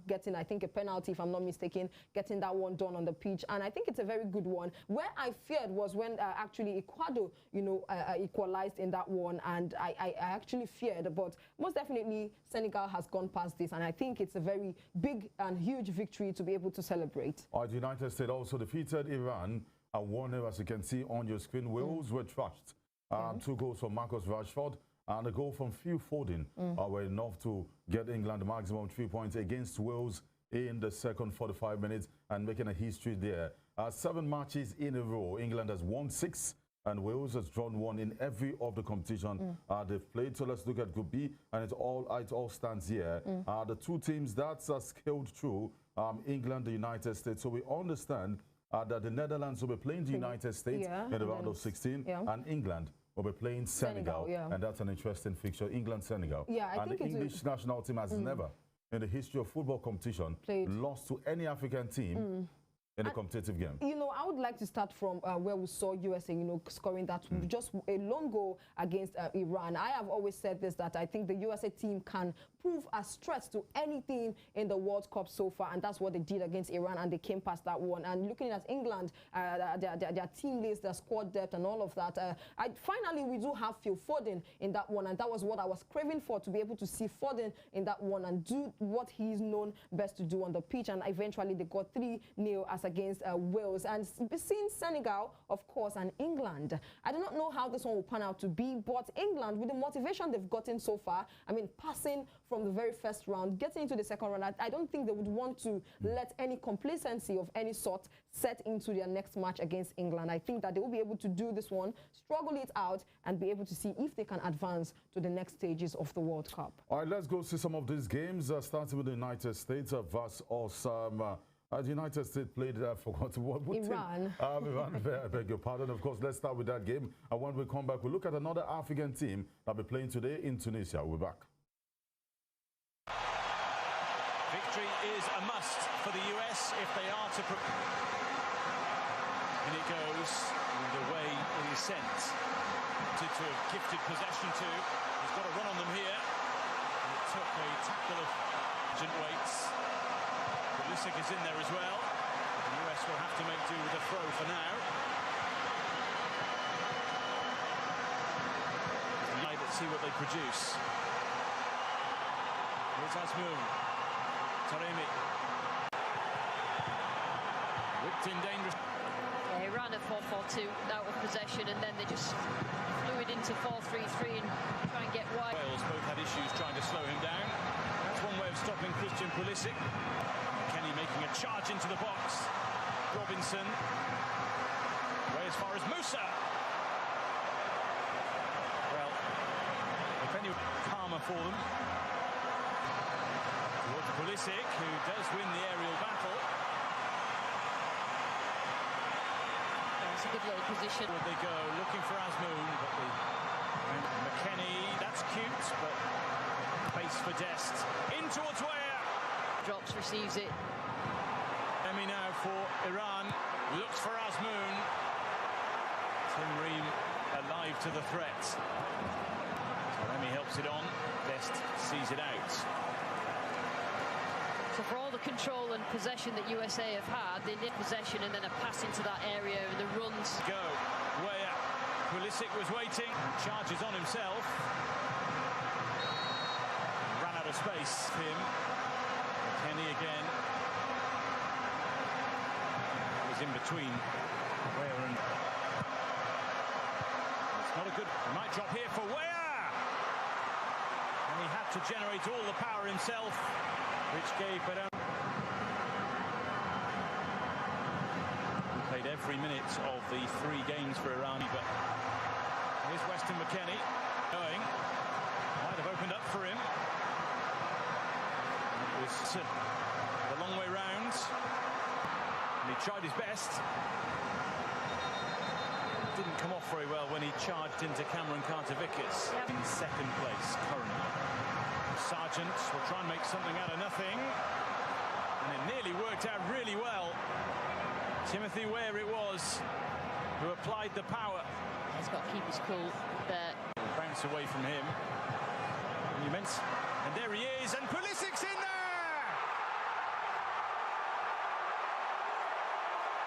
getting, I think, a penalty, if I'm not mistaken, getting that one done on the pitch. And I think it's a very good one. Where I feared was when actually Ecuador, equalized in that one. And I actually feared, but most definitely Senegal has gone past this. And I think it's a very big and huge victory to be able to celebrate. All right, the United States also defeated Iran and 1-0, as you can see on your screen. Wales were trashed. 2 goals from Marcus Rashford and a goal from Phil Foden were enough to get England the maximum 3 points against Wales in the second 45 minutes and making a history there. 7 matches in a row. England has won 6 and Wales has drawn 1 in every of the competition they've played. So let's look at Group B, and it all stands here. The 2 teams that's scaled through, England, the United States. So we understand that the Netherlands will be playing the United States in the round of 16, and England will be playing Senegal, and that's an interesting fixture, England-Senegal. I think the English national team has never, in the history of football competition, lost to any African team in a competitive game. I would like to start from where we saw USA, scoring that just a lone goal against Iran. I have always said this, that I think the USA team can prove a threat to anything in the World Cup so far, and that's what they did against Iran, and they came past that one. And looking at England, their team list, their squad depth, and all of that, finally we do have Phil Foden in that one, and that was what I was craving for, to be able to see Foden in that one and do what he's known best to do on the pitch. And eventually they got 3-0 as against Wales. And seeing Senegal, of course, and England, I do not know how this one will pan out to be, but England, with the motivation they've gotten so far, I mean, passing from the very first round, getting into the second round, I don't think they would want to let any complacency of any sort set into their next match against England. I think that they will be able to do this one, struggle it out, and be able to see if they can advance to the next stages of the World Cup. All right, let's go see some of these games, starting with the United States versus the United States played, I forgot what Iran. Iran, I beg your pardon. Of course, let's start with that game. And when we come back, we'll look at another African team that'll be playing today in Tunisia. We'll be back. Victory is a must for the US if they are to... And it goes the way it is sent. To have gifted possession to. He's got a run on them here. And it took a tackle of urgent weights. Pulisic is in there as well. The US will have to make do with a throw for now. Let's see what they produce. Here's Azmoun. Taremi. Whipped in dangerous. They ran at 4-4-2 out of possession, and then they just flew it into 4-3-3 and try and get wide. Wales both had issues trying to slow him down. That's one way of stopping Christian Pulisic. Kenny making a charge into the box. Robinson. Way as far as Musa. Well, if any calmer for them. Towards Pulisic, who does win the aerial battle. It's a good little position. Would they go looking for Azmoun, but McKennie, that's cute, but pace for Dest. In towards Weah. Drops, receives it. Emi now for Iran, looks for Azmoun. Tim Ream alive to the threat. Emi helps it on, Dest sees it out. So for all the control and possession that USA have had, they need possession and then a pass into that area and the runs. Go, Weah. Pulisic was waiting, charges on himself. Ran out of space, him. Kenny again. Was in between Weah and... It's not a good... He might drop here for Weah! And he had to generate all the power himself, which gave Perón. Played every minute of the 3 games for Iran, but here's Weston McKennie going. Might have opened up for him. It was the long way round, and he tried his best. Didn't come off very well when he charged into Cameron Carter-Vickers in second place currently. Sargent will try and make something out of nothing, and it nearly worked out really well. Timothy Weah it was who applied the power. He's got to keep his cool there. Bounce away from him. And there he is, and Pulisic's in there!